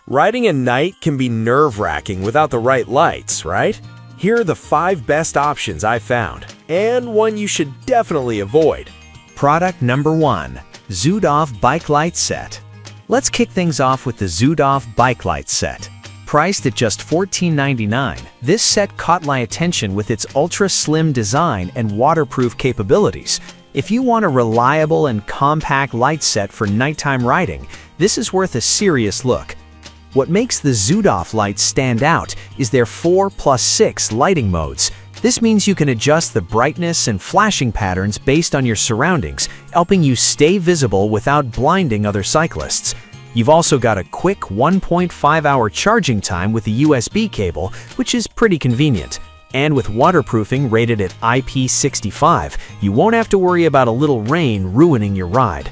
Riding at night can be nerve-wracking without the right lights, right? Here are the 5 best options I found, and one you should definitely avoid. Product number 1. Zoomed-off Bike Light Set. Let's kick things off with the Zoomed-off Bike Light Set. Priced at just $14.99, this set caught my attention with its ultra-slim design and waterproof capabilities. If you want a reliable and compact light set for nighttime riding, this is worth a serious look. What makes the Zoomed-off lights stand out is their 4+6 lighting modes. This means you can adjust the brightness and flashing patterns based on your surroundings, helping you stay visible without blinding other cyclists. You've also got a quick 1.5-hour charging time with a USB cable, which is pretty convenient. And with waterproofing rated at IP65, you won't have to worry about a little rain ruining your ride.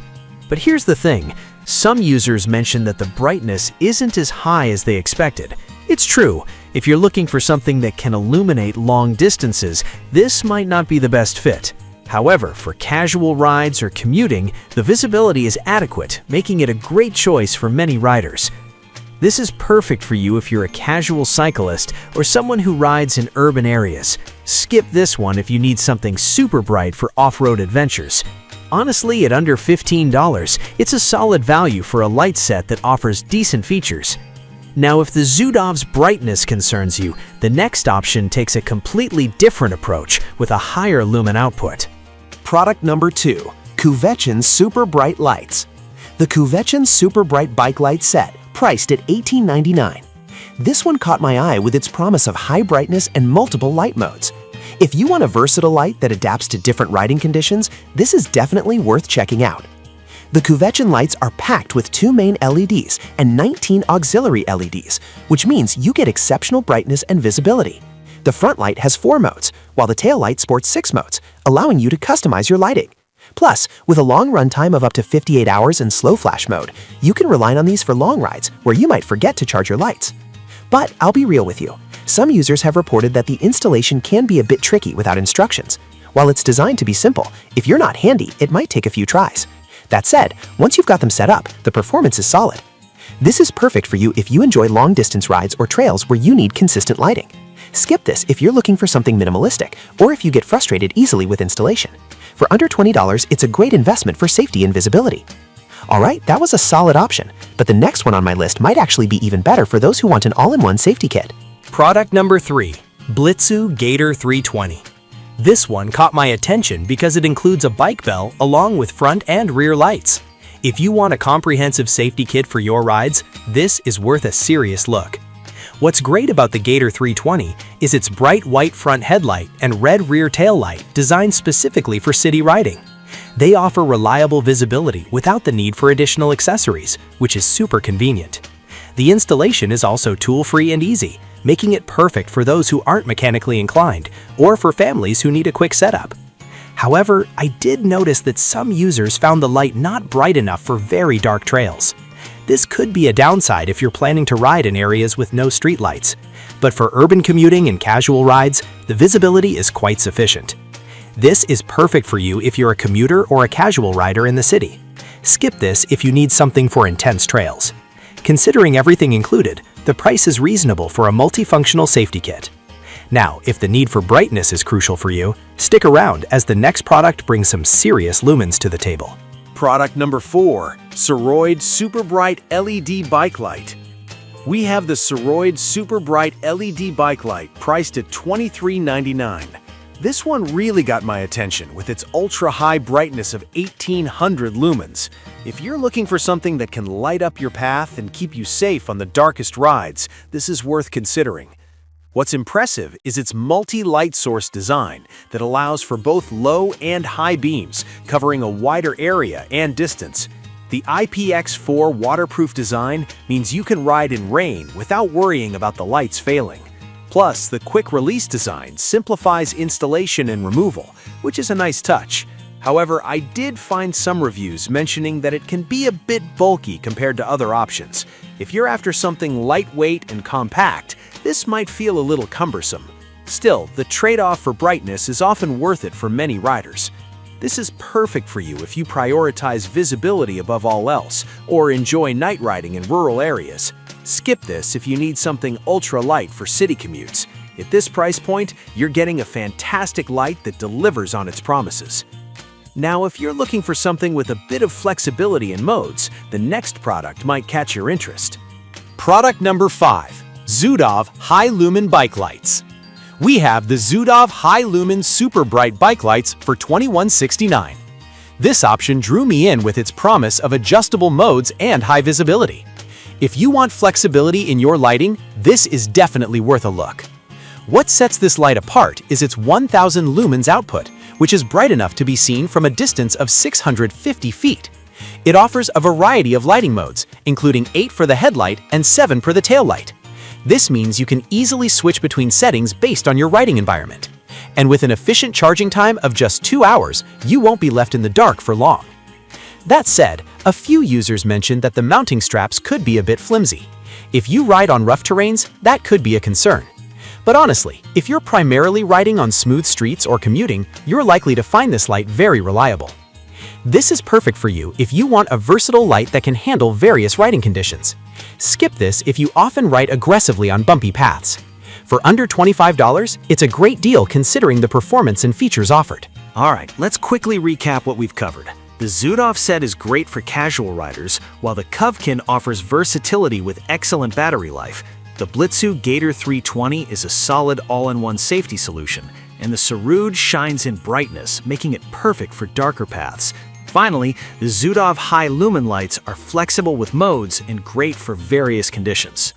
But here's the thing. Some users mention that the brightness isn't as high as they expected. It's true, if you're looking for something that can illuminate long distances, this might not be the best fit. However, for casual rides or commuting, the visibility is adequate, making it a great choice for many riders. This is perfect for you if you're a casual cyclist or someone who rides in urban areas. Skip this one if you need something super bright for off-road adventures. Honestly, at under $15, it's a solid value for a light set that offers decent features. Now, if the Zoomed-off's brightness concerns you, the next option takes a completely different approach with a higher lumen output. Product number 2. Kuvechin Super Bright Lights. The Kuvechin Super Bright Bike Light Set, priced at $18.99. This one caught my eye with its promise of high brightness and multiple light modes. If you want a versatile light that adapts to different riding conditions, this is definitely worth checking out. The Kuvechin lights are packed with 2 main LEDs and 19 auxiliary LEDs, which means you get exceptional brightness and visibility. The front light has 4 modes, while the tail light sports 6 modes, allowing you to customize your lighting. Plus, with a long runtime of up to 58 hours in slow flash mode, you can rely on these for long rides where you might forget to charge your lights. But I'll be real with you. Some users have reported that the installation can be a bit tricky without instructions. While it's designed to be simple, if you're not handy, it might take a few tries. That said, once you've got them set up, the performance is solid. This is perfect for you if you enjoy long-distance rides or trails where you need consistent lighting. Skip this if you're looking for something minimalistic or if you get frustrated easily with installation. For under $20, it's a great investment for safety and visibility. Alright, that was a solid option, but the next one on my list might actually be even better for those who want an all-in-one safety kit. Product number 3. Blitzu Gator 320. This one caught my attention because it includes a bike bell along with front and rear lights. If you want a comprehensive safety kit for your rides, this is worth a serious look. What's great about the Gator 320 is its bright white front headlight and red rear tail light designed specifically for city riding. They offer reliable visibility without the need for additional accessories, which is super convenient. The installation is also tool-free and easy, making it perfect for those who aren't mechanically inclined or for families who need a quick setup. However, I did notice that some users found the light not bright enough for very dark trails. This could be a downside if you're planning to ride in areas with no streetlights, but for urban commuting and casual rides, the visibility is quite sufficient. This is perfect for you if you're a commuter or a casual rider in the city. Skip this if you need something for intense trails. Considering everything included, the price is reasonable for a multifunctional safety kit. Now, if the need for brightness is crucial for you, stick around as the next product brings some serious lumens to the table. Product number 4. Ceroid Super Bright LED Bike Light. We have the Ceroid Super Bright LED Bike Light priced at $23.99. This one really got my attention with its ultra-high brightness of 1800 lumens. If you're looking for something that can light up your path and keep you safe on the darkest rides, this is worth considering. What's impressive is its multi-light source design that allows for both low and high beams, covering a wider area and distance. The IPX4 waterproof design means you can ride in rain without worrying about the lights failing. Plus, the quick-release design simplifies installation and removal, which is a nice touch. However, I did find some reviews mentioning that it can be a bit bulky compared to other options. If you're after something lightweight and compact, this might feel a little cumbersome. Still, the trade-off for brightness is often worth it for many riders. This is perfect for you if you prioritize visibility above all else or enjoy night riding in rural areas. Skip this if you need something ultra-light for city commutes. At this price point, you're getting a fantastic light that delivers on its promises. Now, if you're looking for something with a bit of flexibility in modes, the next product might catch your interest. Product number 5. Zudov High Lumen Bike Lights. We have the Zudov High Lumen Super Bright Bike Lights for $21.69. This option drew me in with its promise of adjustable modes and high visibility. If you want flexibility in your lighting, this is definitely worth a look. What sets this light apart is its 1000 lumens output, which is bright enough to be seen from a distance of 650 feet. It offers a variety of lighting modes, including 8 for the headlight and 7 for the tail light. This means you can easily switch between settings based on your riding environment. And with an efficient charging time of just 2 hours, you won't be left in the dark for long. That said, a few users mentioned that the mounting straps could be a bit flimsy. If you ride on rough terrains, that could be a concern. But honestly, if you're primarily riding on smooth streets or commuting, you're likely to find this light very reliable. This is perfect for you if you want a versatile light that can handle various riding conditions. Skip this if you often ride aggressively on bumpy paths. For under $25, it's a great deal considering the performance and features offered. Alright, let's quickly recap what we've covered. The Zudov set is great for casual riders, while the Kovkin offers versatility with excellent battery life. The Blitzu Gator 320 is a solid all-in-one safety solution, and the Sarood shines in brightness, making it perfect for darker paths. Finally, the Zudov High Lumen lights are flexible with modes and great for various conditions.